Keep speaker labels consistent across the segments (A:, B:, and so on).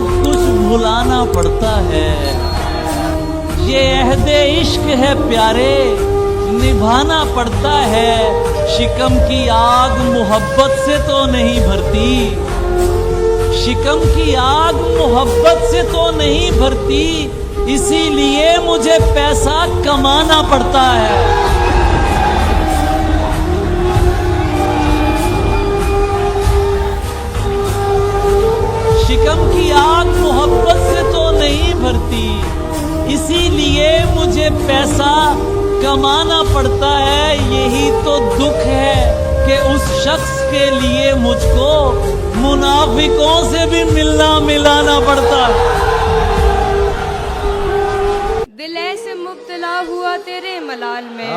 A: सब कुछ भुलाना पड़ता है। ये अहदे इश्क है प्यारे, निभाना पड़ता है। शिकम की आग मोहब्बत से तो नहीं भरती, शिकम की आग मोहब्बत से तो नहीं भरती, इसीलिए मुझे पैसा कमाना पड़ता है। शिकम की आग मोहब्बत से तो नहीं भरती, इसीलिए मुझे पैसा कमाना पड़ता है। यही तो दुख है कि उस शख्स के लिए मुझको मुनाफिकों से भी मिलना मिलाना पड़ता है।
B: दिल ऐसे मुब्तला हुआ तेरे मलाल में।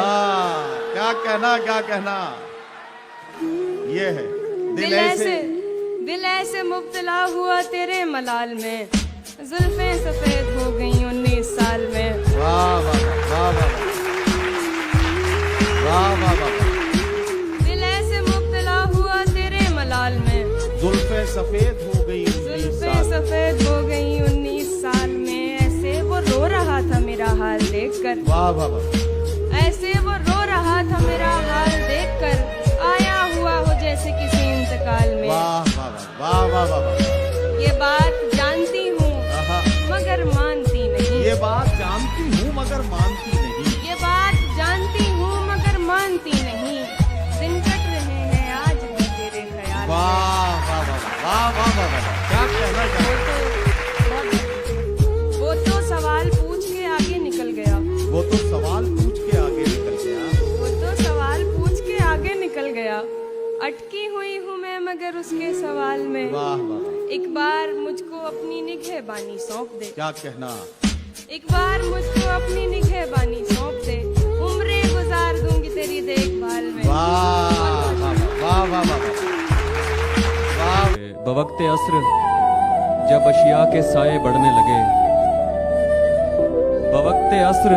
C: क्या कहना, क्या कहना, ये है
B: दिल ऐसे मुब्तला हुआ तेरे मलाल में, जुल्फें सफेद हो गई 19 साल में।
C: वाह वाह वाह वाह वाह वाह वाह।
B: दिल ऐसे मुब्तला हुआ तेरे मलाल में,
C: जुल्फें सफेद हो गई,
B: जुल्फें सफेद हो गई 19 साल में। ऐसे वो रो रहा था मेरा हाल देखकर,
C: वाह वाह वाह।
B: ऐसे वो रो रहा था मेरा हाल देखकर, आया हुआ हो जैसे किसी इंतकाल में।
C: वाह वाह वाह वाह वाह वाह।
B: ये बात जानती हूँ मगर मानती नहीं,
C: ये बात जानती हूँ मगर मानती नहीं,
B: ये बात जानती हूँ मगर मानती नहीं। दिन कट रहे हैं आज भी तेरे ख्याल में।
C: वाह वाह वाह वाह वाह वाह। क्या कहना चाहते
B: वो तो सवाल पूछ के आगे निकल गया,
C: वो तो सवाल पूछ के आगे निकल गया,
B: वो तो सवाल पूछ के आगे निकल गया। अटकी हुई हूँ मैं मगर उसके सवाल में।
C: वाह वाह।
B: एक बार मुझको अपनी निगहबानी सौंप दे,
C: क्या कहना,
B: एक बार मुझको अपनी निगहबानी सौंप दे, उम्रें गुजार दूंगी तेरी देखभाल में।
C: वाह वाह वाह वाह वाह वाह।
D: बवक्ते अस्र जब अशिया के साए बढ़ने लगे, बवक्ते अस्र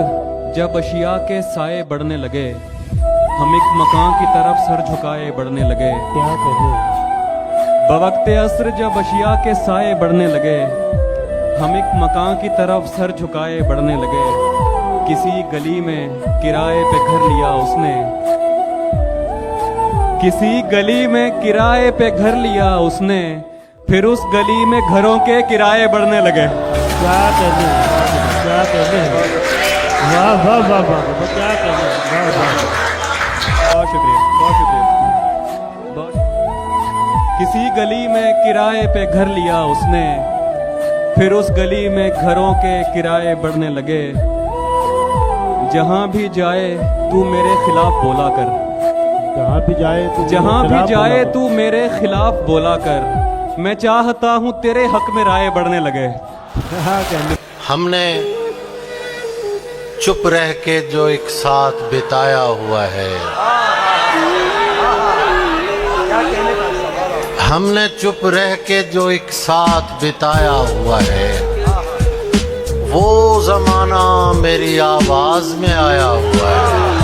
D: जब अशिया के साए बढ़ने लगे, हम एक मकान की तरफ सर झुकाए बढ़ने लगे।
E: क्या करूं?
D: बवक्ते अस्र जब अशिया के साए बढ़ने लगे, हम एक मकान की तरफ सर झुकाए बढ़ने लगे। किसी गली में किराए पे घर लिया उसने, किसी गली में किराए पे घर लिया उसने, फिर उस गली में घरों के किराए बढ़ने लगे।
E: क्या कहने, क्या कहने, वाह वाह वाह वाह, क्या कहने, वाह वाह।
D: बहुत शुक्रिया, बहुत शुक्रिया। किसी गली में किराए पे घर लिया उसने, फिर उस गली में घरों के किराए बढ़ने लगे। जहां भी जाए तू मेरे खिलाफ बोला कर,
E: जहाँ भी जाए तू,
D: जहां भी जाए तू मेरे खिलाफ बोला कर, मैं चाहता हूं तेरे हक में राय बढ़ने लगे।
E: क्या कहने।
F: हमने चुप रह के जो एक साथ बिताया हुआ है, हमने चुप रह के जो एक साथ बिताया हुआ है, वो जमाना मेरी आवाज में आया हुआ है,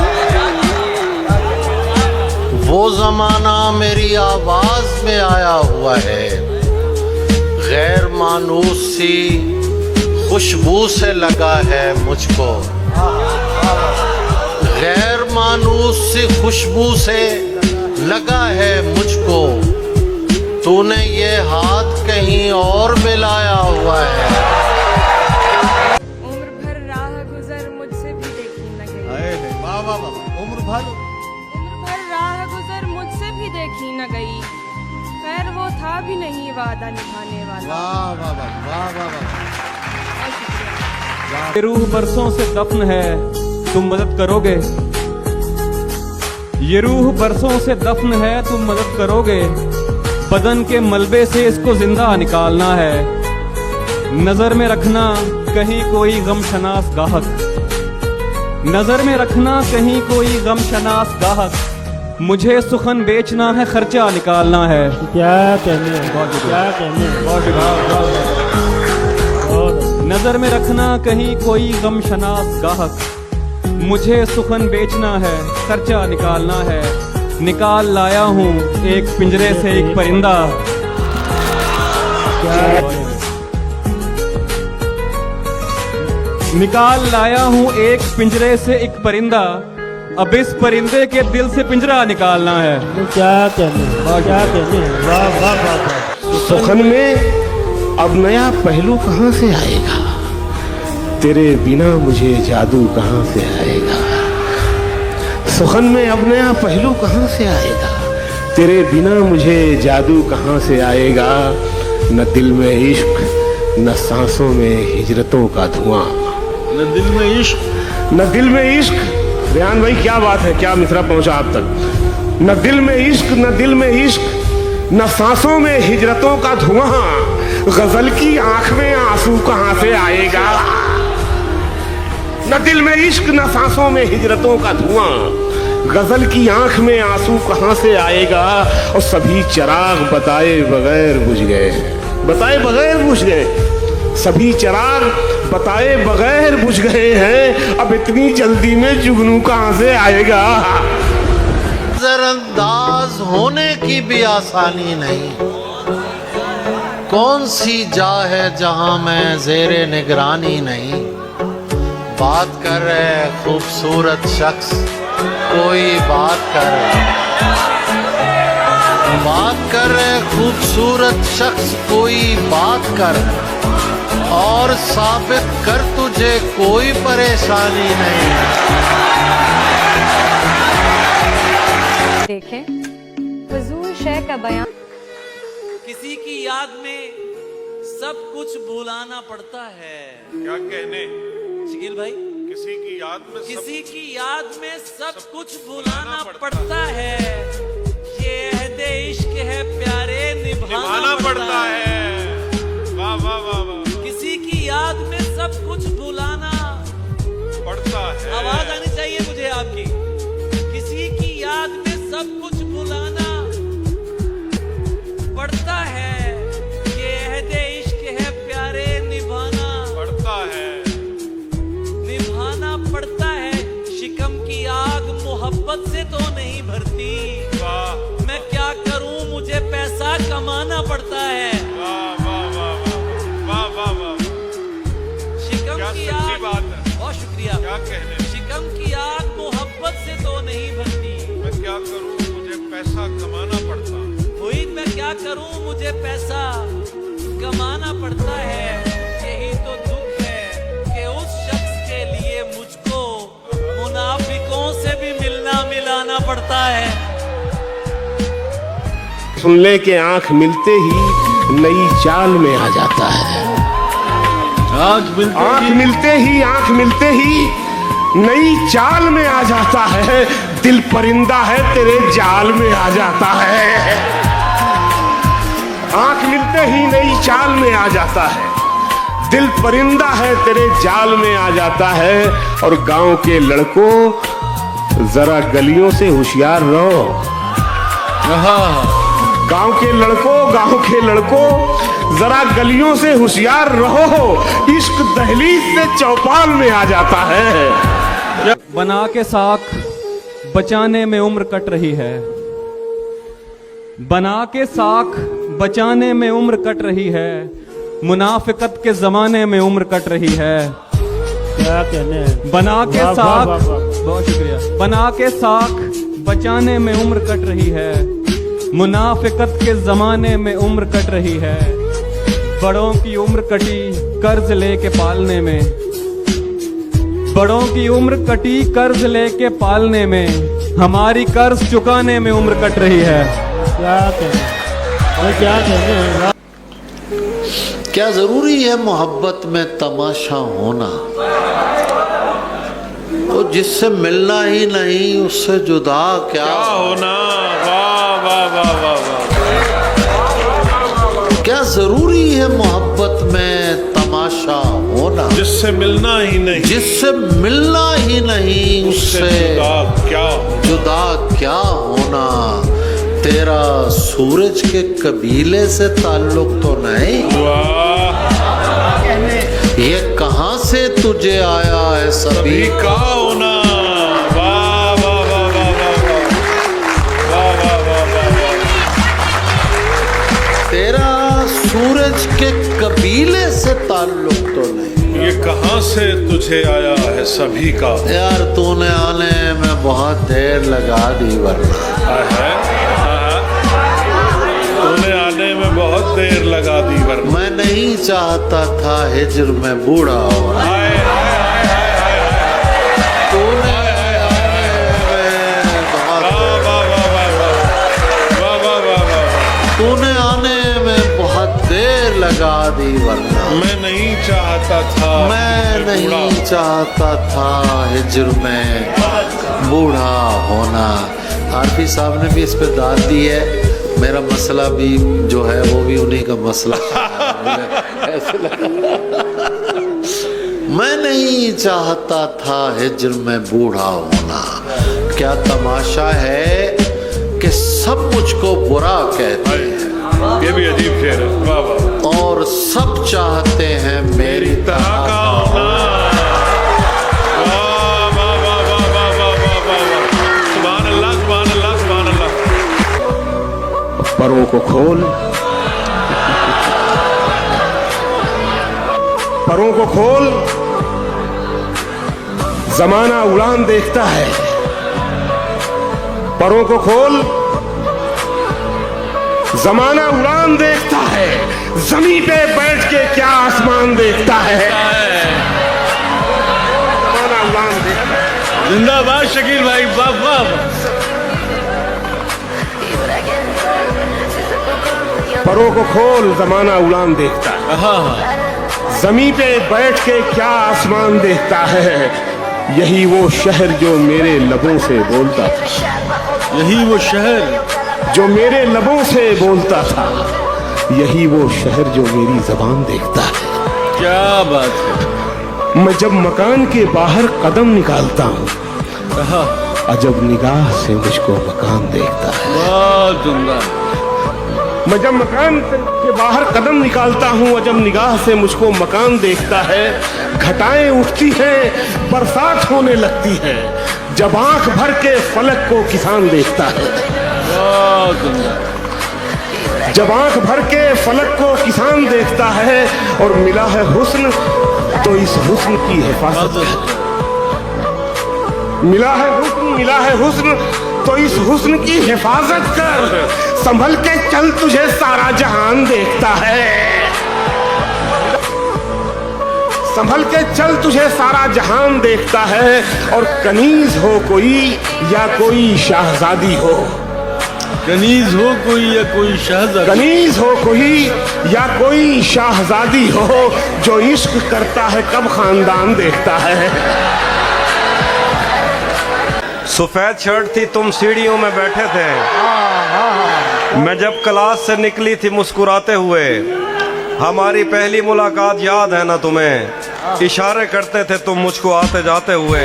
F: वो जमाना मेरी आवाज में आया हुआ है। गैर मानूस सी खुशबू से लगा है मुझको, गैर मानूस सी खुशबू से लगा है मुझको। तूने ये हाथ कहीं और मिलाया हुआ है।
B: उम्र भर राह गुजर मुझसे भी देखी न गई,
C: वाह वाह वाह। उम्र भर
B: राह गुजर मुझसे भी देखी न गई, खैर वो था भी नहीं वादा निभाने वाला।
C: वाह वाह वाह वाह वाह वाह।
D: ये रूह बरसों से दफन है, तुम मदद करोगे? ये रूह बरसों से दफन है, तुम मदद करोगे? बदन के मलबे से इसको जिंदा निकालना है। नजर में रखना कहीं कोई गमशनास गाहक, नजर में रखना कहीं कोई गमशनास गाहक, मुझे सुखन बेचना है, खर्चा निकालना है।
E: क्या कहने, क्या कहने,
D: नजर में रखना कहीं कोई गमशनास गाहक, मुझे सुखन बेचना है, खर्चा निकालना है। निकाल लाया हूँ एक पिंजरे से एक परिंदा, निकाल लाया हूँ एक पिंजरे से एक परिंदा, अब इस परिंदे के दिल से पिंजरा निकालना है।
E: वो क्या कहने, क्या कहने, वाह वाह वाह वाह।
G: सुखन में अब नया पहलू कहाँ से आएगा, तेरे बिना मुझे जादू कहाँ से आएगा। सुखन में अब नया पहलू कहाँ से आएगा, तेरे बिना मुझे जादू कहाँ से आएगा। न दिल में इश्क न सांसों में हिजरतों का धुआं,
C: न दिल में इश्क,
G: न दिल में इश्क। रेहान भाई क्या बात है, क्या मिसरा पहुंचा आप तक। न दिल में इश्क न दिल में इश्क न सांसों में हिजरतों का धुआं, गजल की आंख में आंसू कहाँ से आएगा। न दिल में इश्क न सांसों में हिजरतों का धुआं, गजल की आंख में आंसू कहाँ से आएगा। और सभी चिराग बताए बगैर बुझ गए, बताए बगैर बुझ गए। सभी चिराग बताए बगैर बुझ गए हैं, अब इतनी जल्दी में जुगनू कहाँ से आएगा।
F: नजरअंदाज होने की भी आसानी नहीं, कौन सी जा है जहां मैं जेरे निगरानी नहीं। बात कर रहे खूबसूरत शख्स, कोई बात कर रहे खूबसूरत शख्स, कोई बात कर और साबित कर तुझे कोई परेशानी नहीं।
B: देखें फजूल शय का बयान।
A: किसी की याद में सब कुछ भुलाना पड़ता है।
H: क्या कहने,
A: शकील भाई,
H: किसी की याद में
A: सब कुछ भुलाना पड़ता है। ये अहदे इश्क है प्यारे, निभाना पड़ता है।
H: वाह वाह वाह वाह।
A: किसी की याद में सब कुछ भुलाना
H: पड़ता है।
A: आवाज आनी चाहिए मुझे आपकी। किसी की याद में सब कुछ भुलाना पड़ता है। ये अहदे इश्क है प्यारे, निभाना
H: पड़ता है,
A: निभाना पड़ता है। शिकम की आग मोहब्बत से तो नहीं भरती।
H: वाह
A: मैं क्या करूं, मुझे पैसा कमाना पड़ता है।
H: वाह वाह वाह वाह वाह वाह।
A: शिकम
H: क्या
A: की
H: सच्ची
A: आग,
H: बात है।
A: बहुत शुक्रिया।
H: क्या कहने,
A: शिकम की आग मोहब्बत से तो नहीं भरती।
H: मैं क्या करूं, मुझे पैसा कमाना पड़ता है।
A: मुईद मैं क्या करूं, मुझे पैसा कमाना पड़ता है। यही तो दुख है कि उस शख्स के लिए मुझको मुनाफिकों से भी मिलना मिलाना पड़ता है।
G: सुनने के आंख मिलते ही नई चाल में आ जाता है। आंख मिलते ही नई चाल में आ जाता है। दिल परिंदा है तेरे जाल में आ जाता है। आंख मिलते ही नई चाल में आ जाता है। दिल परिंदा है तेरे जाल में आ जाता है। और गांव के लड़कों जरा गलियों से होशियार रहो। गांव के लड़कों जरा गलियों से होशियार रहो। इश्क दहलीज से चौपाल में आ जाता है।
D: बना के साख बचाने में उम्र कट रही है, बना के साख बचाने में उम्र कट रही है। मुनाफिकत के जमाने में उम्र कट रही है।
E: क्या कहने,
D: बना के
E: वाह,
D: साख,
E: वाह, वाह, वाह।
D: बहुत शुक्रिया। बना के साख बचाने में उम्र कट रही है। मुनाफिकत के जमाने में उम्र कट रही है। बड़ों की उम्र कटी कर्ज लेके पालने में, बड़ों की उम्र कटी कर्ज लेके पालने में। हमारी कर्ज चुकाने में उम्र कट रही है।
E: क्या कहने, क्या कहने।
F: क्या जरूरी है मोहब्बत में तमाशा होना? वो जिससे मिलना ही नहीं उससे जुदा क्या
H: होना। वाह वाह वाह वाह वाह।
F: क्या जरूरी है मोहब्बत में तमाशा होना?
H: जिससे मिलना ही नहीं,
F: जिससे मिलना ही नहीं उससे जुदा क्या होना? तेरा सूरज के कबीले से ताल्लुक तो नहीं? ये कहाँ से तुझे आया है सभी
H: का होना? वाह वाह वाह वाह वाह वाह वाह वाह वाह वाह।
F: तेरा सूरज उसके कबीले से ताल्लुक तो नहीं।
H: ये कहाँ से तुझे आया है सभी का?
F: यार तूने आने में बहुत देर लगा दी वरना।
H: तूने आने में बहुत देर लगा दी वरना।
F: मैं नहीं चाहता था हिज्र में बूढ़ा होना। तूने तूने आने में बहुत देर लगा दी वरना।
H: मैं नहीं चाहता था,
F: मैं नहीं चाहता था हिज्र में बूढ़ा होना। आरपी साहब ने भी इस पे दाद दी है। मेरा मसला भी जो है वो भी उन्हीं का मसला ऐसे लगा। मैं नहीं चाहता था हिज्र में बूढ़ा होना। क्या तमाशा है कि सब मुझको बुरा कहते हैं।
H: ये भी अजीब शेर है। वाह वाह।
F: और सब चाहते हैं मेरी तरह का होना।
H: वाह वाह वाह वाह वाह वाह वाह वाह वाह। सुभान अल्लाह, सुभान अल्लाह, सुभान अल्लाह।
G: परों को खोल, परों को खोल, जमाना उड़ान देखता है। परों को खोल, जमाना उड़ान देखता है। जमीन पे बैठ के क्या आसमान देखता है। जमाना उड़ान देखता है।
H: जिंदाबाद शकील भाई, वाह वाह।
G: परों को खोल, जमाना उड़ान देखता है। जमीन पे बैठ के क्या आसमान देखता है। यही वो शहर जो मेरे लबों से बोलता था।
H: यही वो शहर
G: जो मेरे लबों से बोलता था। यही वो शहर जो मेरी जबान देखता है।
H: क्या बात है।
G: मैं जब मकान के बाहर कदम निकालता हूँ, अजब निगाह से मुझको मकान देखता है।
H: बहुत सुंदर।
G: मैं जब मकान के बाहर कदम निकालता हूँ, अजब निगाह से मुझको मकान देखता है। घटाएं उठती हैं, बरसात होने लगती है, जब आंख भर के फलक को किसान देखता है।
H: बहुत सुंदर।
G: जब आंख भर के फलक को किसान देखता है और मिला है हुस्न तो इस हुस्न की हिफाजत कर। मिला है हुस्न तो इस हुस्न की हिफाजत कर। संभल के चल, तुझे सारा जहान देखता है। संभल के चल, तुझे सारा जहान देखता है। और कनीज हो कोई या कोई शाहजादी हो।
H: कनीज हो कोई या कोई शहजादी।
G: कनीज हो कोई या कोई शाहजादी हो, जो इश्क करता है कब खानदान देखता है।
I: सफेद शर्ट थी, तुम सीढ़ियों में बैठे थे। मैं जब क्लास से निकली थी मुस्कुराते हुए। हमारी पहली मुलाकात याद है ना तुम्हें? इशारे करते थे तुम मुझको आते जाते हुए।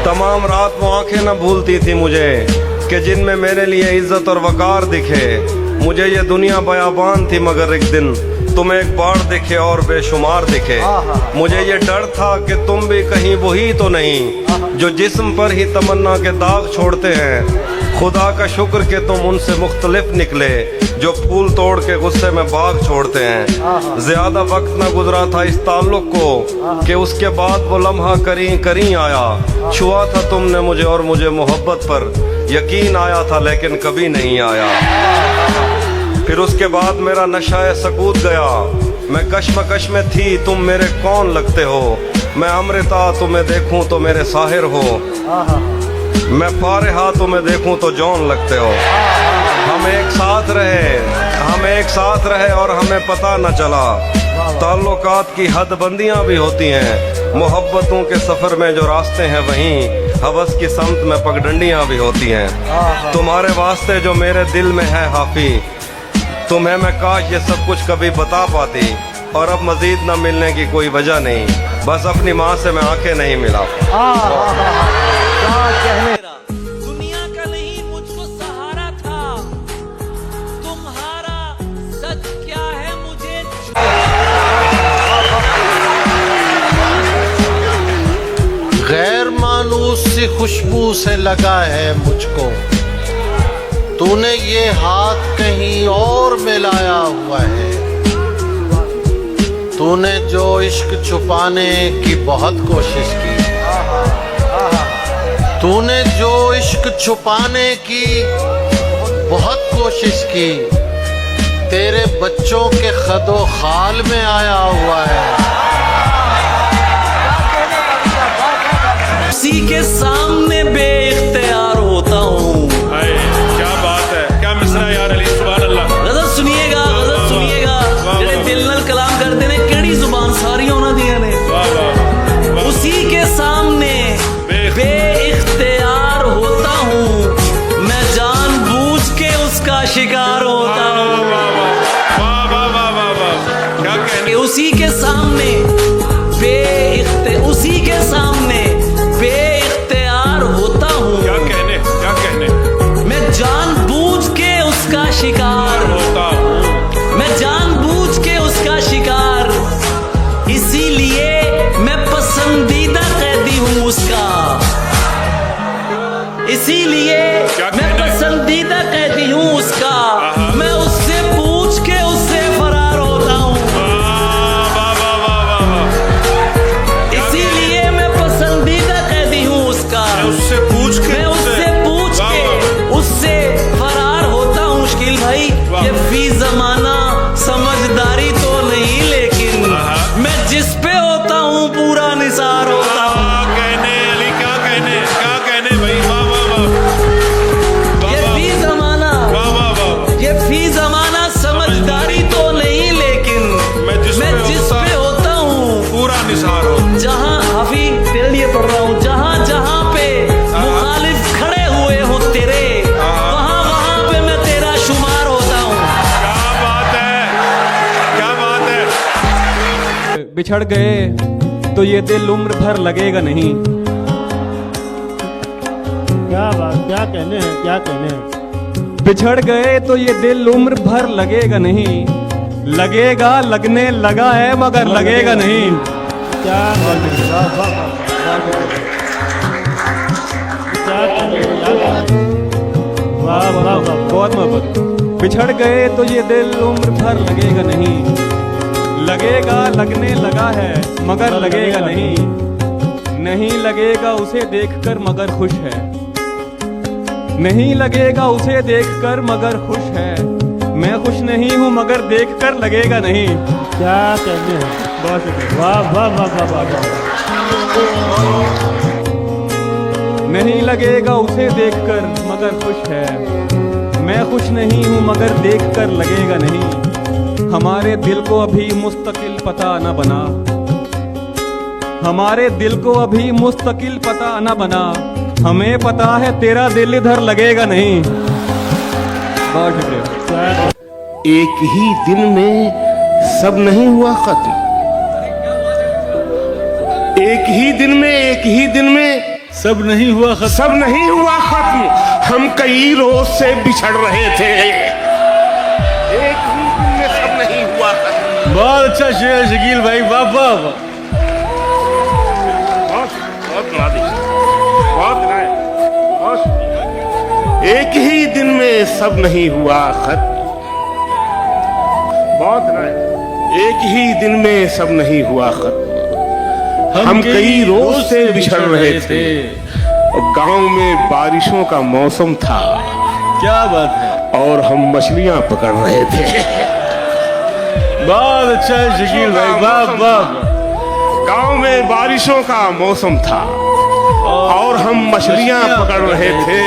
I: तमाम रात वो आंखें न भूलती थी मुझे कि जिनमें मेरे लिए इज्जत और वकार दिखे। मुझे ये दुनिया बयाबान थी मगर एक दिन तुम्हें एक बार दिखे और बेशुमार दिखे। मुझे ये डर था कि तुम भी कहीं वही तो नहीं जो जिस्म पर ही तमन्ना के दाग छोड़ते हैं। खुदा का शुक्र कि तुम उनसे मुख्तलिफ निकले जो फूल तोड़ के गुस्से में बाग छोड़ते हैं। ज्यादा वक्त न गुजरा था इस ताल्लुक को कि उसके बाद वो लम्हा करीं आया। छुआ था तुमने मुझे और मुझे मोहब्बत पर यकीन आया था, लेकिन कभी नहीं आया। फिर उसके बाद मेरा नशा सकूत गया। मैं कश्मकश में थी, तुम मेरे कौन लगते हो। मैं अमृता, तुम्हें देखूं तो मेरे साहिर हो। मैं फारिहा, तुम्हें देखूं तो जौन लगते हो। हम एक साथ रहे और हमें पता न चला। ताल्लुकात की हदबंदियां भी होती हैं। मोहब्बतों के सफर में जो रास्ते हैं वहीं हवस की समत में पगडंडियां भी होती हैं। तुम्हारे वास्ते जो मेरे दिल में है हाफी, तुम्हें मैं काश ये सब कुछ कभी बता पाती। और अब मजीद न मिलने की कोई वजह नहीं, बस अपनी माँ से मैं आंखें नहीं मिला।
A: दुनिया का नहीं मुझको सहारा था। तुम्हारा सच क्या है मुझे
F: गैर मानूस सी खुशबू से लगा है मुझको। तूने ये हाथ कहीं और मिलाया हुआ है। तूने जो इश्क छुपाने की बहुत कोशिश की, तूने जो इश्क छुपाने की बहुत कोशिश की, तेरे बच्चों के खदो खाल में आया हुआ है।
A: उसी के सामने बेइख्तियार होता हूँ।
H: हाय, क्या बात है, क्या मिसरा यार अली, सुभान अल्लाह।
A: गजल सुनिएगा, गजल सुनिएगा, जेड़े दिल नाल कलाम करते ने केड़ी जुबान सारी उन्हां दियां ने।
H: वाह वाह वाह।
A: उसी के सामने बेइख्तियार होता हूँ, मैं जानबूझ के उसका शिकार होता हूँ।
H: वाह वाह वाह वाह वाह वाह, क्या कहने।
A: उसी के सामने उसी के सामने बेइख्तियार होता हूँ,
H: क्या कहने, क्या कहने।
A: मैं जानबूझ के उसका शिकार
H: होता हूँ,
A: मैं जानबूझ के उसका शिकार, इसीलिए मैं पसंदीदा कैदी हूँ उसका, इसीलिए
H: क्या
A: मैं
H: कहने?
A: पसंदीदा कैदी हूँ उसका, मैं उससे पूछ के उससे फरार होता हूँ,
H: वाह वाह वाह वाह वाह।
A: इसीलिए मैं पसंदीदा कैदी हूँ उसका,
H: उससे पूछ के,
A: मैं उससे पूछ
H: वाह,
A: के
H: वाह।
A: उससे फरार होता हूँ। मुश्किल भाई,
H: वाह।
A: ये फी जमाना समझदारी तो नहीं, लेकिन मैं जिस पे होता हूँ पूरा निसार होता हूँ।
H: क्या कहने अली, क्या कहने, क्या कहने भाई, वाह वाह वाह।
A: ये फी जमाना,
H: वाह वाह वाह।
A: ये फी जमाना समझदारी तो नहीं, लेकिन
H: मैं जिस पे
A: होता हूँ
H: पूरा निसार हो।
A: जहाँ हाफी तेरे लिए पढ़ रहा हूँ, जहाँ जहाँ पे मुखालिफ खड़े हुए हो तेरे, वहाँ वहाँ पे मैं तेरा शुमार होता हूँ।
H: क्या बात है, क्या बात है।
D: बिछड़ गए तो ये दिल उम्र भर लगेगा नहीं।
E: क्या बात, क्या कहने हैं, क्या कहने हैं।
D: बिछड़ गए तो ये दिल उम्र भर लगेगा नहीं, लगेगा, लगने लगा है मगर लगेगा नहीं।
E: क्या कहने हैं, वाह वाह वाह, क्या कहने हैं, क्या कहने हैं। वाह वाह वाह,
D: बहुत मोहब्बत। बिछड़ गए तो ये दिल उम्र भर लगेगा नहीं, लगेगा, लगने लगा है मगर लगेगा नहीं। नहीं लगेगा उसे देखकर मगर खुश है, नहीं लगेगा उसे देखकर मगर खुश है। मैं खुश नहीं हूँ मगर देखकर लगेगा नहीं।
E: क्या कहने हैं, बहुत शुक्रिया। वाह वाह वाह वाह वाह वाह।
D: नहीं लगेगा उसे देखकर मगर खुश है। मैं खुश नहीं हूँ मगर देखकर लगेगा नहीं। हमारे दिल को अभी मुस्तकिल पता न बना, हमारे दिल को अभी मुस्तकिल पता न बना। हमें पता है तेरा दिल इधर लगेगा नहीं। बहुत शुक्रिया।
G: एक ही दिन में सब नहीं हुआ खत्म, एक ही दिन में, एक ही दिन में
E: सब नहीं हुआ खत्म,
G: सब नहीं हुआ खत्म। हम कई रोज से बिछड़ रहे थे, एक ही दिन में सब नहीं हुआ खत्म।
E: बहुत अच्छा शेर शकील भाई, वाह वाह वाह।
G: बहुत नादी, बहुत नाय, बहुत। एक ही दिन में सब नहीं हुआ खत्म, बहुत नाय। एक ही दिन में सब नहीं हुआ खत्म। हम कई रोज से बिछड़ रहे थे और गांव में बारिशों का मौसम था।
E: क्या बात है,
G: और हम मछलियां पकड़ रहे थे।
E: बहुत अच्छा है शकील भाई, वाह वाह।
G: गांव में बारिशों का मौसम था और हम मछलियां पकड़ रहे थे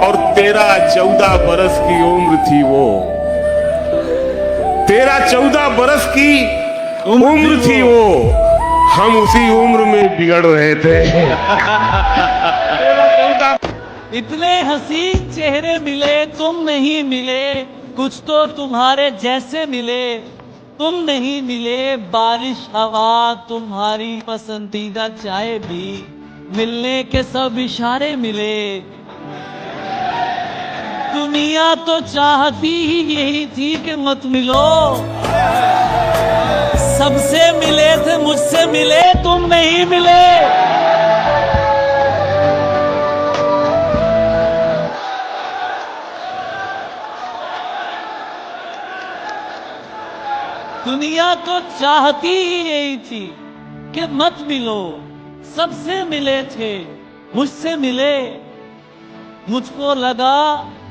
G: और 13-14 बरस की उम्र थी वो, 13-14 बरस की उम्र थी वो। हम उसी उम्र में बिगड़ रहे थे।
A: इतने हसीन चेहरे मिले तुम नहीं मिले, कुछ तो तुम्हारे जैसे मिले तुम नहीं मिले। बारिश हवा तुम्हारी पसंदीदा चाय भी, मिलने के सब इशारे मिले। दुनिया तो चाहती ही यही थी कि मत मिलो, सबसे मिले थे मुझसे मिले तुम नहीं मिले। दुनिया दुनिया तो चाहती ही यही थी कि मत मिलो, सबसे मिले थे, मुझसे मिले। मुझको लगा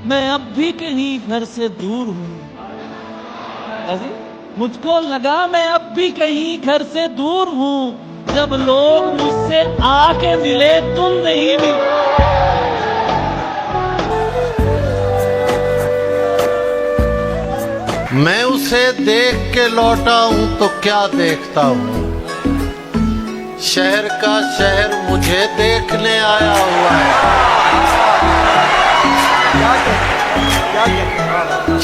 A: मैं अब भी कहीं घर से दूर हूं। ऐसी? मुझको लगा मैं अब भी कहीं घर से दूर हूं। जब लोग मुझसे आके मिले तुम नहीं मिले।
F: मैं उसे देख के लौटा हूं तो क्या देखता हूं? शहर का शहर मुझे देखने आया हुआ है।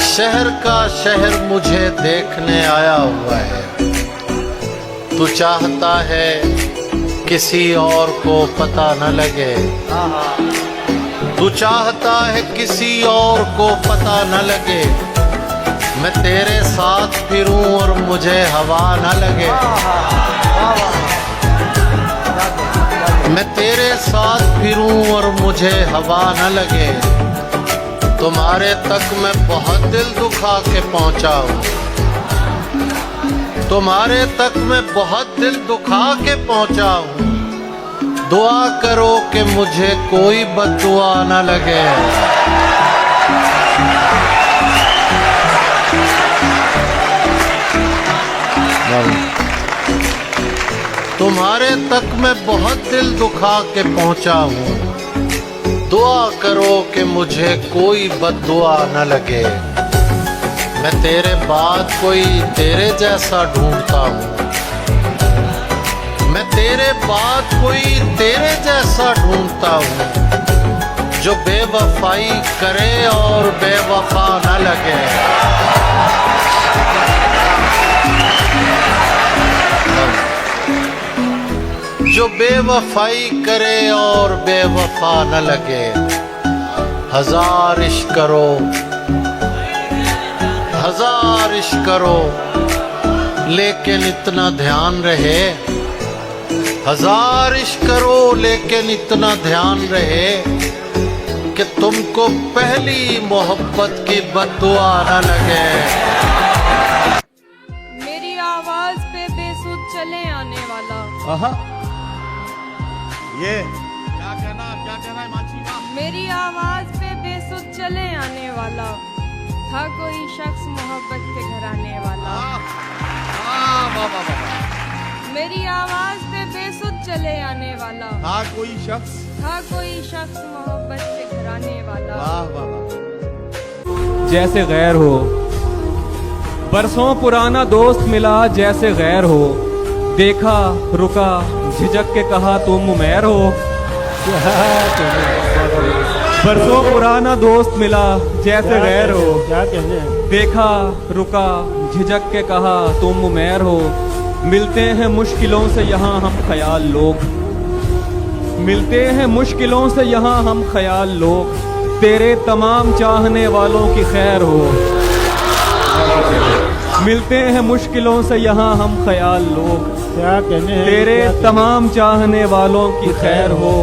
F: शहर का शहर मुझे देखने आया हुआ है। तू चाहता है किसी और को पता न लगे। तू चाहता है किसी और को पता न लगे। मैं तेरे साथ फिरूं और मुझे हवा न लगे। मैं तेरे साथ फिरूं और मुझे हवा न लगे। तुम्हारे तक मैं बहुत दिल दुखा के पहुंचा हूं। तुम्हारे तक मैं बहुत दिल दुखा के पहुंचा हूं। दुआ करो कि मुझे कोई बद्दुआ न लगे। तुम्हारे तक मैं बहुत दिल दुखा के पहुंचा हूं। दुआ करो कि मुझे कोई बद्दुआ न लगे। मैं तेरे बाद कोई तेरे जैसा ढूंढता हूं। मैं तेरे बाद कोई तेरे जैसा ढूंढता हूं, जो बेवफाई करे और बेवफा न लगे। जो बेवफाई करे और बेवफा न लगे। हजार इश्क करो, हजार इश्क करो, लेकिन इतना ध्यान रहे। हजार इश्क करो लेकिन इतना ध्यान रहे कि तुमको पहली मोहब्बत की बद्दुआ न लगे।
B: मेरी आवाज पे बेसुध चले आने वाला।
C: ये क्या कहना है मानसी का?
B: मेरी आवाज पे बेसुध चले आने वाला था कोई शख्स मोहब्बत के घर आने वाला। मेरी आवाज पे बेसुध चले आने वाला
C: था कोई शख्स
B: मोहब्बत के घर आने वाला।
C: वाह वाह वाह।
D: जैसे गैर हो, बरसों पुराना दोस्त मिला जैसे गैर हो। देखा रुका झिझक के कहा तुम उमैर हो। बरसों पुराना दोस्त मिला जैसे गैर हो।
E: क्या कहने हैं?
D: देखा रुका झिझक के कहा तुम उमैर हो। मिलते हैं मुश्किलों से यहाँ हम ख्याल लोग। मिलते हैं मुश्किलों से यहाँ हम ख्याल लोग। तेरे तमाम चाहने वालों की खैर हो। मिलते हैं मुश्किलों से यहाँ हम ख्याल लोग।
E: क्या कहने हैं?
D: तेरे
E: क्या कहने हैं?
D: तमाम चाहने वालों की खैर हो।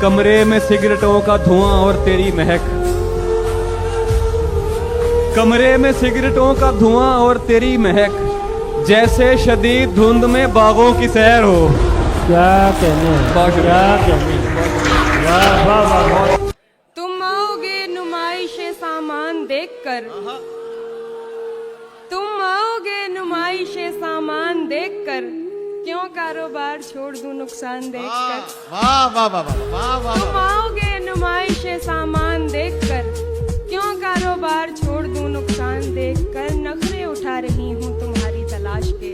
D: कमरे में सिगरेटों का धुआं और तेरी महक। कमरे में सिगरेटों का धुआं और तेरी महक। जैसे शदीद धुंध में बागों की सैर हो।
E: क्या कहने हैं? क्या कहने हैं? वाह वाह वाह वाह।
B: तुम आओगे नुमाइशे सामान देखकर। तुम आओगे नुमाइशे सामान देखकर। क्यों कारोबार छोड़ दूं नुकसान देखकर।
C: वाह वाह वाह वाह वाह
B: तुम
C: वाह।
B: आओगे नुमाइशे सामान देखकर। क्यों कारोबार छोड़ दूं नुकसान देखकर। नखरे उठा रही हूँ तुम्हारी तलाश के।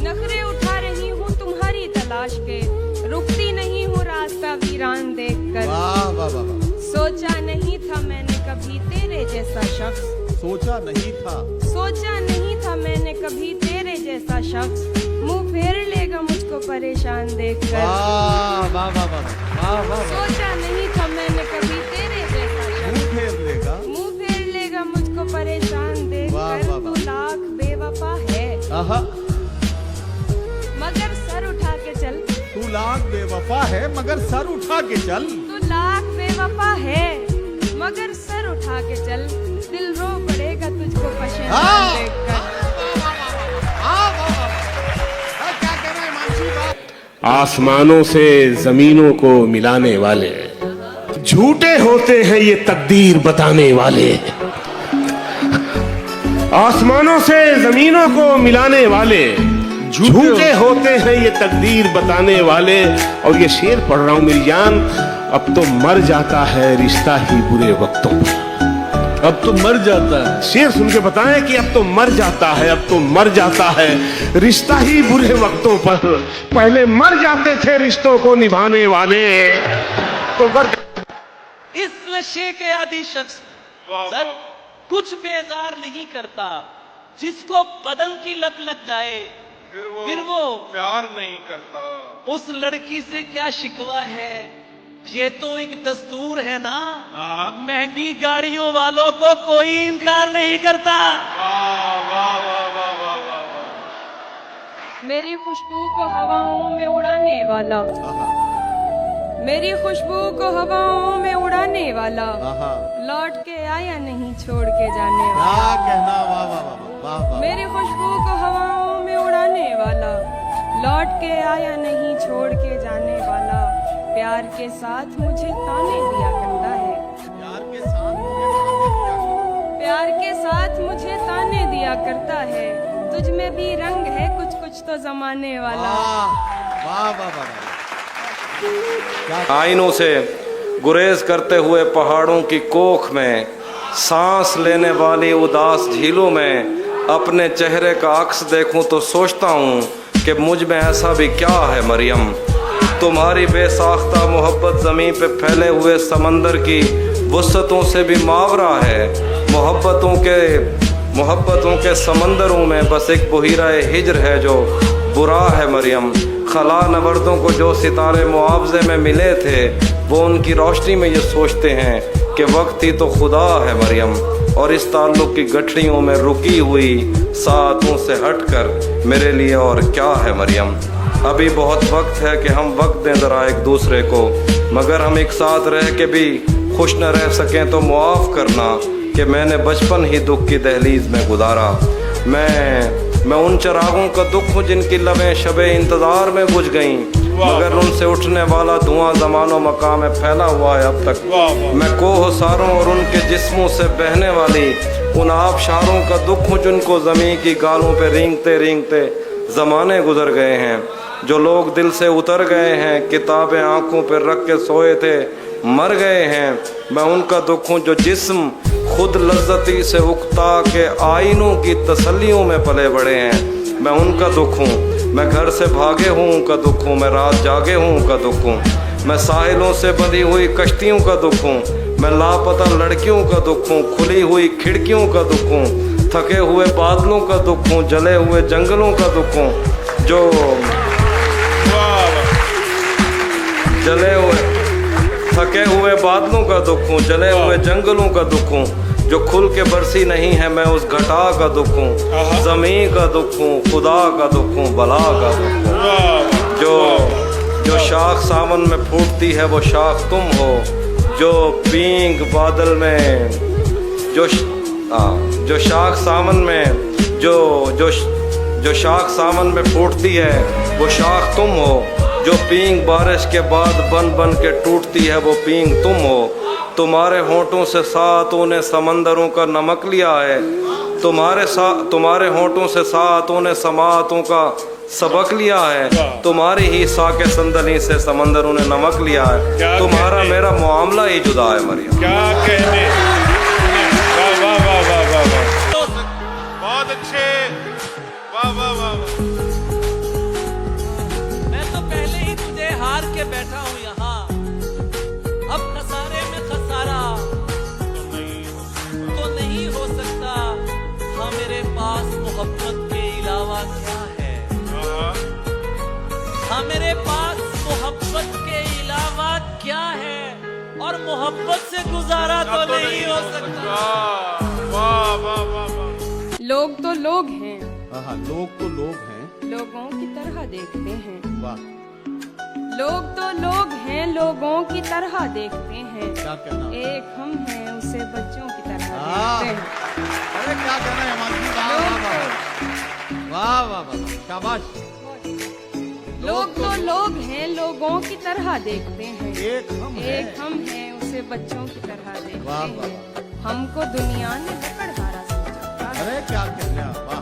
B: नखरे उठा रही हूँ तुम्हारी तलाश के। रुकती नहीं हूँ रास्ता वीरान देखकर।
C: वाह वाह वाह वाह।
B: सोचा नहीं था मैंने कभी तेरे जैसा शख्स।
C: सोचा नहीं था।
B: सोचा नहीं था मैंने कभी तेरे जैसा शख्स मुंह फेर लेगा मुझको परेशान देखकर।
C: वाह वाह वाह वाह वाह वाह वाह।
B: सोचा नहीं था मैंने कभी तेरे जैसा शख्स
C: मुंह फेर लेगा।
B: मुंह फेर लेगा मुझको परेशान
C: वाह,
B: देखकर।
C: वाह,
B: तू
C: वाह।
B: लाख बेवफा है मगर सर उठा के चल।
C: तू लाख बेवफा है मगर सर उठा के चल।
B: तू लाख बेवफा है मगर सर उठा के चल। दिल रो पड़ेगा तुझको पशेमान देखकर।
G: आसमानों से जमीनों को मिलाने वाले, झूठे होते हैं ये तकदीर बताने वाले। आसमानों से जमीनों को मिलाने वाले, झूठे होते हैं ये तकदीर बताने वाले। और ये शेर पढ़ रहा हूं मेरी जान, अब तो मर जाता है रिश्ता ही बुरे वक्तों पर।
C: अब तो मर जाता है।
G: शेर सुन के बताएं कि अब तो मर जाता है, अब तो मर जाता है रिश्ता ही बुरे वक्तों पर। पहले मर जाते थे रिश्तों को निभाने वाले, तो
A: इस नशे के आदि शख्स सर कुछ बेजार नहीं करता। जिसको बदन की लत लग जाए फिर वो
H: प्यार नहीं करता।
A: उस लड़की से क्या शिकवा है, ये तो एक दस्तूर है ना। महंगी गाड़ियों वालों को कोई इनकार नहीं करता।
B: मेरी खुशबू को हवाओं में उड़ाने वाला, मेरी खुशबू को हवाओं में उड़ाने वाला, लौट के आया नहीं छोड़ के जाने वाला।
C: क्या कहना, वाह वाह वाह वाह।
B: मेरी खुशबू को हवाओं में उड़ाने वाला, लौट के आया नहीं छोड़ के जाने वाला। प्यार के साथ मुझे ताने दिया करता है,
C: प्यार के साथ
B: प्यार के साथ मुझे ताने दिया करता है। तुझ में भी रंग है कुछ कुछ तो जमाने वाला।
C: वाह वाह वाह।
I: आईनों से गुरेज करते हुए पहाड़ों की कोख में, सांस लेने वाली उदास झीलों में अपने चेहरे का अक्स देखूं तो सोचता हूँ कि मुझ में ऐसा भी क्या है मरियम। तुम्हारी बेसाख्ता मोहब्बत ज़मीन पे फैले हुए समंदर की वुसअतों से भी मावरा है। मोहब्बतों के समंदरों में बस एक बुहीरा हिज्र है जो बुरा है मरियम। खला नवर्दों को जो सितारे मुआवजे में मिले थे वो उनकी रोशनी में ये सोचते हैं कि वक्त ही तो खुदा है मरियम। और इस ताल्लुक़ की गठरियों में रुकी हुई सातों से हटकर मेरे लिए और क्या है मरियम। अभी बहुत वक्त है कि हम वक्त दें ज़रा एक दूसरे को, मगर हम एक साथ रह के भी खुश न रह सकें तो मुआफ़ करना कि मैंने बचपन ही दुख की दहलीज में गुजारा। मैं उन चरागों का दुख हूँ जिनकी लबें शबे इंतज़ार में बुझ गईं, मगर उनसे उठने वाला धुआं ज़मानो मकाम में फैला हुआ है अब तक। मैं कोह सारों और उनके जिस्मों से बहने वाली उन आबशारों का दुख हूँ जिनको ज़मीन की गालों पे रेंगते रेंगते ज़माने गुजर गए हैं। जो लोग दिल से उतर गए हैं, किताबें आंखों पर रख के सोए थे, मर गए हैं। मैं उनका दुख हूँ जो जिस्म खुद लज्जती से उकता के आईनों की तसल्लियों में पले बड़े हैं। मैं उनका दुख हूँ। मैं घर से भागे हूँ उनका दुख हूँ। मैं रात जागे हूँ उनका दुख हूँ। मैं साहिलों से बंधी हुई कश्तियों का दुख हूँ। मैं लापता लड़कियों का दुख हूँ। खुली हुई खिड़कियों का दुख हूँ। थके हुए बादलों का दुख हूँ। जले हुए जंगलों का दुख हूँ। जो जले हुए थके हुए बादलों का दुख हूँ। जले हुए जंगलों का दुख हूँ। जो खुल के बरसी नहीं है मैं उस घटा का दुख हूँ। ज़मीन का दुख हूँ। खुदा का दुख हूँ। बला का दुख हूँ। जो शाख सावन में फूटती है वो शाख तुम हो। जो पींग बादल में जो शाख सावन में जो शाख सावन में फूटती है वो शाख तुम हो। जो पींग बारिश के बाद बन बन के टूटती है वो पींग तुम हो। तुम्हारे होंठों से सातों ने समंदरों का नमक लिया है। तुम्हारे होंठों से सातों ने समातों का सबक लिया है। तुम्हारी ही साके संदली से समंदरों ने नमक लिया है। तुम्हारा मेरा मामला ही जुदा है मरियम।
H: क्या कहने। वाह वाह वाह वाह वाह वाह, बहुत अच्छे। वाह वाह वाह वाह।
A: मैं तो पहले ही तुझे हार के बैठा हूँ यहाँ, अब खसारे में खसारा तो नहीं हो सकता। हाँ मेरे पास मोहब्बत के अलावा क्या है। हाँ मेरे पास मोहब्बत के अलावा क्या है, और मोहब्बत से गुजारा तो नहीं हो सकता।
H: वाह वाह वाह वाह।
B: लोग तो लोग हैं,
C: लोग तो लोग हैं,
B: लोगों की तरह देखते हैं।
C: वाह।
B: लोग तो लोग हैं, लोगों की तरह देखते हैं।
C: क्या कहना।
B: एक हम हैं, उसे बच्चों की तरह
C: हाँ।
B: देखते हैं।
C: अरे क्या कहना है मानसी। वाह वाह वाह वाह वाह वाह, शाबाश।
B: लोग तो लोग हैं, लोगों की तरह देखते हैं।
C: एक हम
B: हैं, उसे बच्चों की तरह देखते
C: वाह, वाह,
B: हैं। हमको दुनिया ने लकड़हारा समझ रखा है।
C: अरे क्या कहना, वाह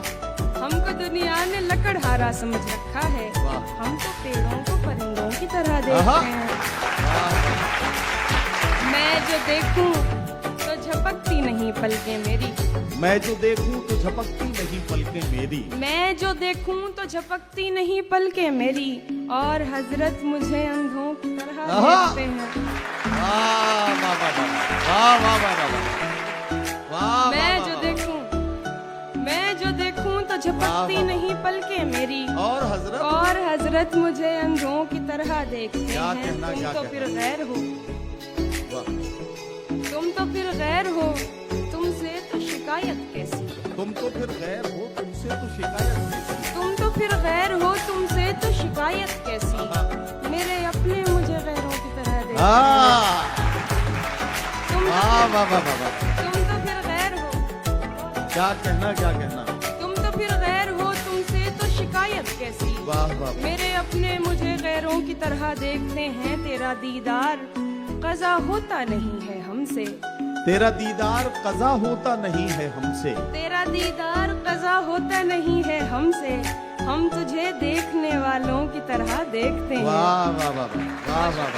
B: हमको दुनिया ने लकड़हारा समझ रखा है।
C: वाह।
B: हम तो पेड़ों को परिंदों की तरह
C: आहा।
B: देखते हैं। मैं जो देखूं तो झपकती नहीं पलकें मेरी।
C: मैं जो देखूं तो झपकती नहीं पलकें मेरी।
B: मैं जो देखूं तो झपकती नहीं पलकें मेरी, और हजरत मुझे अंधों की तरह
C: आहा।
B: देखते हैं।
C: वाह वाह वाह वाह वाह वाह वाह वाह वाह।
B: मैं जो देखूं तो झपकती
C: वाह।
B: नहीं पलकें मेरी,
C: और
B: हजरत मुझे अंधों की तरह देखते
C: क्या
B: हैं।
C: कहना, क्या
B: तुम तो फिर
C: कहना।
B: गैर हो,
C: वाह।
B: तुम तो फिर गैर हो, तुमसे तो शिकायत कैसी।
C: तुम तो फिर गैर हो, तुमसे तो शिकायत कैसी।
B: तुम तो फिर गैर हो, तुमसे तो शिकायत कैसी। मेरे अपने मुझे गैरों की तरह देखते हैं।
C: हाँ।
B: तुम तो
C: वाह वाह वाह वाह वाह।
B: तुम तो फिर गैर हो,
C: क्या कहना, क्या कहना।
B: तुम तो फिर गैर हो, तुमसे तो शिकायत कैसी।
C: वाह वाह वाह।
B: मेरे अपने मुझे गैरों की तरह देखते हैं। तेरा दीदार कज़ा होता नहीं है हमसे।
C: तेरा दीदार कज़ा होता नहीं है हमसे।
B: तेरा दीदार कज़ा होता नहीं है हमसे। हम तुझे देखने वालों की तरह देखते हैं।
C: वाह वाह वाह वाह वाह वाह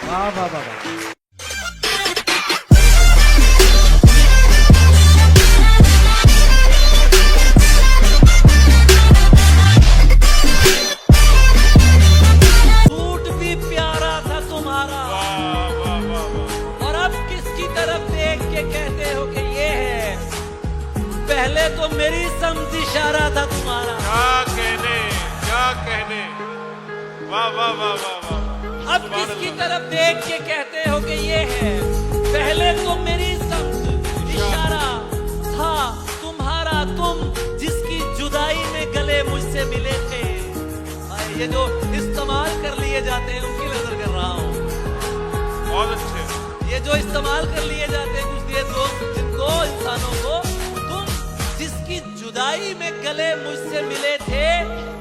C: वाह वाह वाह वाह।
A: सूट भी प्यारा था तुम्हारा, और अब किसकी तरफ देख के कहते हो कि ये है? पहले तो मेरी समझ इशारा था तुम्हारा।
H: क्या कहने, वाह वाह वाह वाह वाह।
A: अब किसकी तरफ देख के कहते हो कि ये है? पहले तो मेरी समझ इशारा था तुम्हारा, तुम जिसकी जुदाई में गले मुझसे मिले थे। ये जो इस्तेमाल कर लिए जाते हैं उनकी नजर कर रहा हूँ।
H: बहुत अच्छे।
A: ये जो इस्तेमाल कर लिए जाते हैं कुछ ये दो इंसानों को, तुम जिसकी जुदाई में गले मुझसे मिले थे,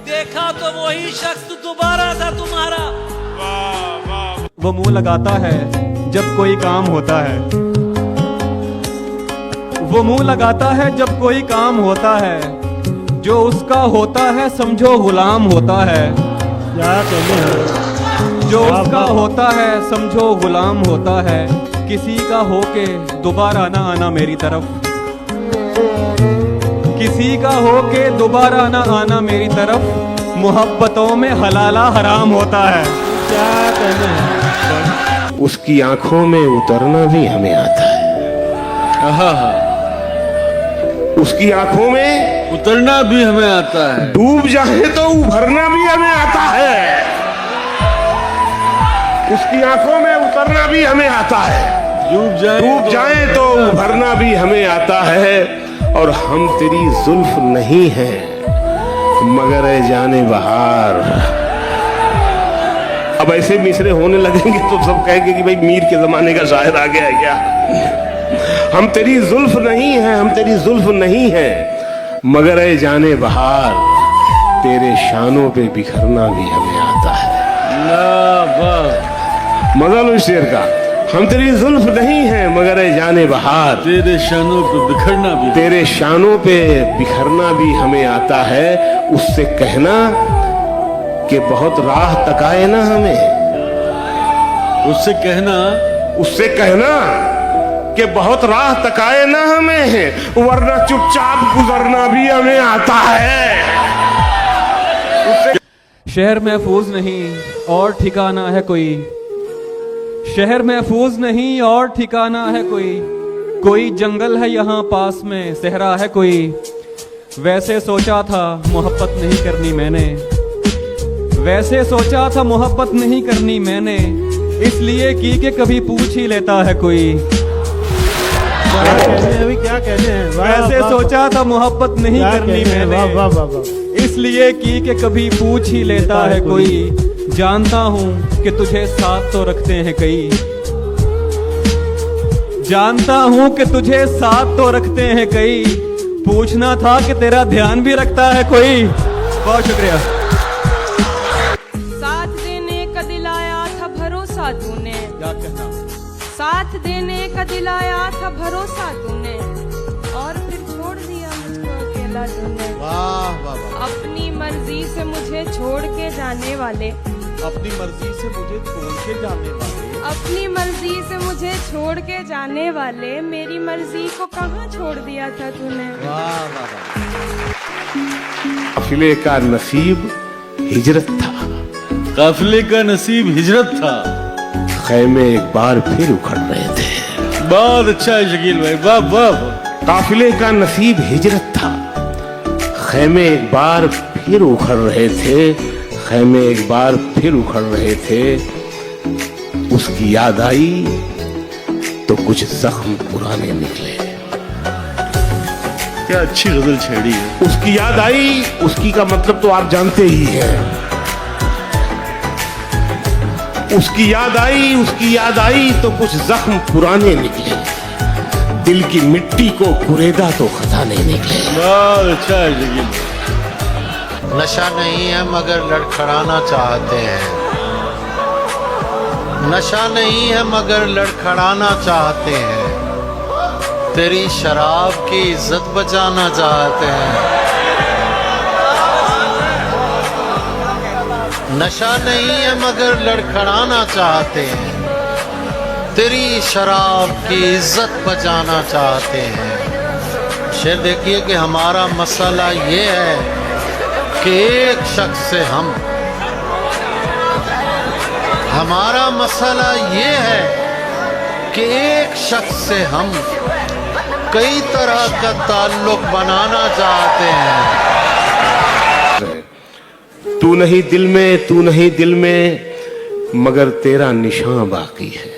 A: देखा तो वही शख्स दोबारा था तुम्हारा।
H: वाह वाह।
D: वो मुंह लगाता है जब कोई काम होता है। वो मुंह लगाता है जब कोई काम होता है। जो उसका होता है समझो गुलाम होता है।
E: क्या कहने हैं।
D: जो उसका होता है समझो गुलाम होता है। किसी का होके दोबारा ना आना मेरी तरफ। किसी का होके दोबारा ना आना मेरी तरफ। मोहब्बतों में हलाला हराम होता है।
E: क्या कहने हैं।
G: उसकी आंखों में उतरना भी हमें आता है। उसकी आंखों में
J: उतरना भी हमें आता है।
G: डूब जाए तो उभरना भी हमें आता है। उसकी आंखों में उतरना भी हमें आता है। डूब जाए तो उभरना भी हमें आता है। और हम तेरी जुल्फ नहीं हैं मगर ए जाने बहार। अब ऐसे मिसरे होने लगेंगे तो सब कहेंगे कि भाई मीर के जमाने का शायर आ गया है क्या। हम तेरी जुल्फ नहीं है, हम तेरी जुल्फ नहीं है मगर ए जाने बहार। तेरे शानों पे बिखरना भी हमें आता है। मजा लो इस शेर का। हम तेरी जुल्फ नहीं है मगर ए जाने बहार।
J: तेरे शानों पे बिखरना भी,
G: तेरे शानों पे बिखरना भी हमें आता है। उससे कहना कि बहुत राह तकाए ना हमें।
J: उससे कहना
G: कि बहुत राह तकाए ना हमें, वरना चुपचाप गुजरना भी हमें आता है।
D: शहर महफूज नहीं और ठिकाना है कोई। शहर महफूज नहीं और ठिकाना है कोई जंगल है यहाँ पास में, सहरा है कोई। वैसे सोचा था मोहब्बत नहीं करनी मैंने। वैसे सोचा था मोहब्बत नहीं करनी मैंने। इसलिए की कि कभी पूछ ही लेता है कोई।
E: क्या कहने हैं अभी, क्या कहने हैं।
D: वैसे सोचा था मोहब्बत नहीं करनी मैंने।
E: वाह वाह वाह वाह।
D: इसलिए की कि कभी पूछ ही लेता है कोई। जानता हूँ कि तुझे साथ तो रखते हैं कई। जानता हूँ कि तुझे साथ तो रखते हैं कई। पूछना था कि तेरा ध्यान भी रखता है कोई। बहुत शुक्रिया।
B: था तूने,
C: क्या कहना?
B: साथ देने का दिलाया था भरोसा तूने, और फिर छोड़ दिया मुझको अकेला तूने।
C: वाह वाह वाह।
B: अपनी मर्जी से मुझे छोड़ के जाने वाले,
C: अपनी मर्जी से मुझे छोड़ के जाने वाले,
B: अपनी मर्जी से मुझे छोड़ के जाने वाले, मेरी मर्जी को कहाँ छोड़ दिया था तूने।
C: वाह वाह वाह।
G: काफिले का नसीब हिजरत था,
J: काफिले का नसीब हिजरत था।
G: खैमे एक बार फिर उखड़ रहे थे।
J: बहुत अच्छा है शकील भाई, वाह वाह।
G: काफिले का नसीब हिजरत था, खैमे एक बार फिर उखड़ रहे थे, खैमे एक बार फिर उखड़ रहे थे। उसकी याद आई तो कुछ जख्म पुराने निकले।
J: क्या अच्छी गजल छेड़ी है।
G: उसकी याद आई, उसकी का मतलब तो आप जानते ही हैं। उसकी याद आई, उसकी याद आई तो कुछ जख्म पुराने निकले। दिल की मिट्टी को कुरेदा तो खजाने निकले।
J: बहुत अच्छा है शकील।
F: नशा नहीं है मगर लड़खड़ाना चाहते हैं, नशा नहीं है मगर लड़खड़ाना चाहते हैं, तेरी शराब की इज्जत बचाना चाहते हैं। नशा नहीं है मगर लड़खड़ाना चाहते हैं, तेरी शराब की इज्जत बचाना चाहते हैं। शेर देखिए कि हमारा मसला ये है कि एक शख्स से हमारा मसला ये है कि एक शख्स से हम कई तरह का ताल्लुक बनाना चाहते हैं।
G: तू नहीं दिल में, तू नहीं दिल में, मगर तेरा निशान बाकी है।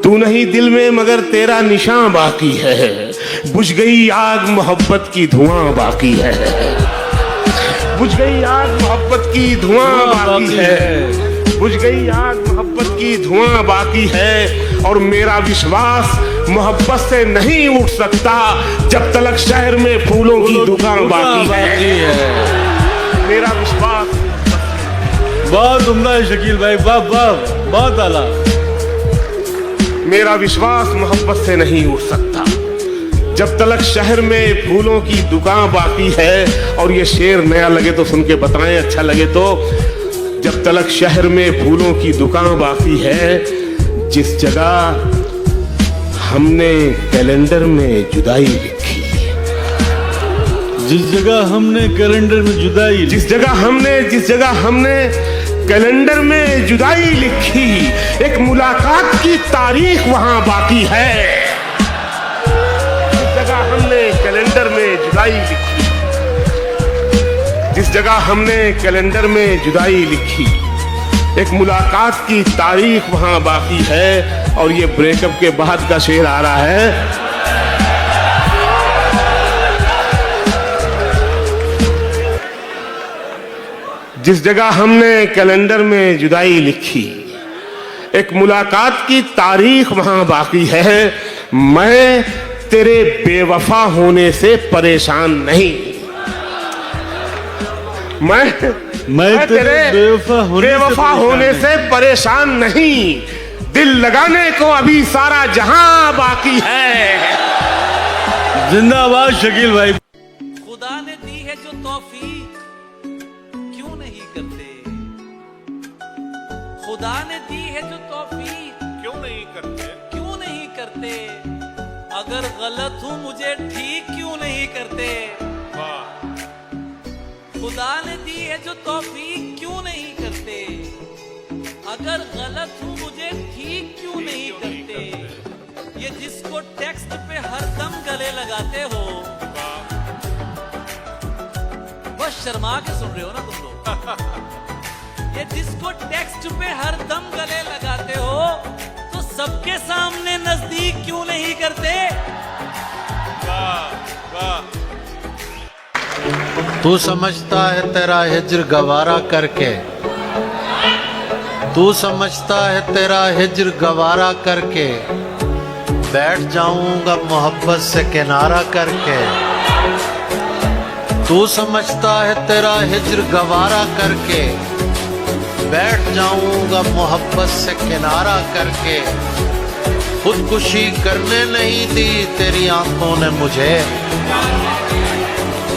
G: तू नहीं दिल में मगर तेरा निशान बाकी है। बुझ गई आग मोहब्बत की धुआं बाकी है। बुझ गई आग मोहब्बत की धुआं बाकी है। बुझ गई आग मोहब्बत की धुआं बाकी है। और मेरा विश्वास मोहब्बत से नहीं उठ सकता जब तक शहर में फूलों की दुकान बाकी है। मेरा विश्वास।
J: बहुत उम्दा है शकील भाई, वाह वाह, बहुत आला।
G: मेरा विश्वास मोहब्बत से नहीं उठ सकता जब तक शहर में फूलों की दुकान बाकी है। और ये शेर नया लगे तो सुन के बताएं, अच्छा लगे तो। जब तक शहर में फूलों की दुकान बाकी है, जिस जगह हमने कैलेंडर में जुदाई लिखी,
J: जिस जगह हमने कैलेंडर में जुदाई,
G: जिस जगह हमने कैलेंडर में जुदाई लिखी, एक मुलाकात की तारीख वहां बाकी है। जिस जगह हमने कैलेंडर में जुदाई लिखी, जिस जगह हमने कैलेंडर में जुदाई लिखी, एक मुलाकात की तारीख वहां बाकी है। और ये ब्रेकअप के बाद का शेर आ रहा है। जिस जगह हमने कैलेंडर में जुदाई लिखी, एक मुलाकात की तारीख वहां बाकी है। मैं तेरे बेवफा होने से परेशान नहीं। मैं तेरे बेवफा होने से परेशान नहीं। दिल लगाने को अभी सारा जहां बाकी है।
J: जिंदाबाद शकील भाई।
A: खुदा ने दी है जो तौफीक क्यों नहीं करते, खुदा ने दी है जो तौफीक
H: क्यों नहीं करते?
A: क्यों नहीं करते, अगर गलत हूं मुझे ठीक क्यों नहीं करते।
H: वाह।
A: खुदा ने दी है जो तौफीक क्यों नहीं करते, अगर गलत हूं मुझे ठीक क्यों नहीं करते। ये जिसको टेक्स्ट पे हरदम गले लगाते हो, बस शर्मा के सुन रहे हो ना तुम लोग। ये जिसको टेक्स्ट पे हरदम गले लगाते हो, तो सबके सामने नजदीक क्यों नहीं करते।
H: वाह वाह।
F: तू समझता है तेरा हिज्र गवारा करके, तू समझता है तेरा हिज्र गवारा करके, बैठ जाऊंगा मोहब्बत से किनारा करके। तू समझता है तेरा हिज्र गवारा करके, बैठ जाऊंगा मोहब्बत से किनारा करके। खुदकुशी करने नहीं दी तेरी आंखों ने मुझे,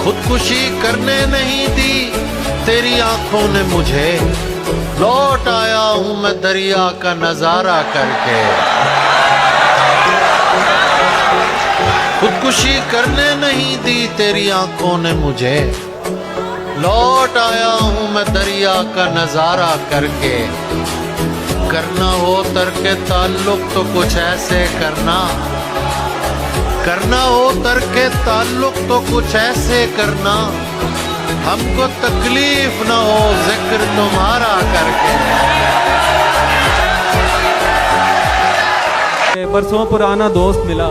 F: खुदकुशी करने नहीं दी तेरी आंखों ने मुझे। लौट आया हूं मैं दरिया का नजारा करके। खुदकुशी करने नहीं दी तेरी आंखों ने मुझे। लौट आया हूं मैं दरिया का नजारा करके। करना हो तरके ताल्लुक तो कुछ ऐसे करना, करना हो तरके ताल्लुक तो कुछ ऐसे करना, हमको तकलीफ ना हो जिक्र तुम्हारा करके।
D: बरसों पुराना दोस्त मिला।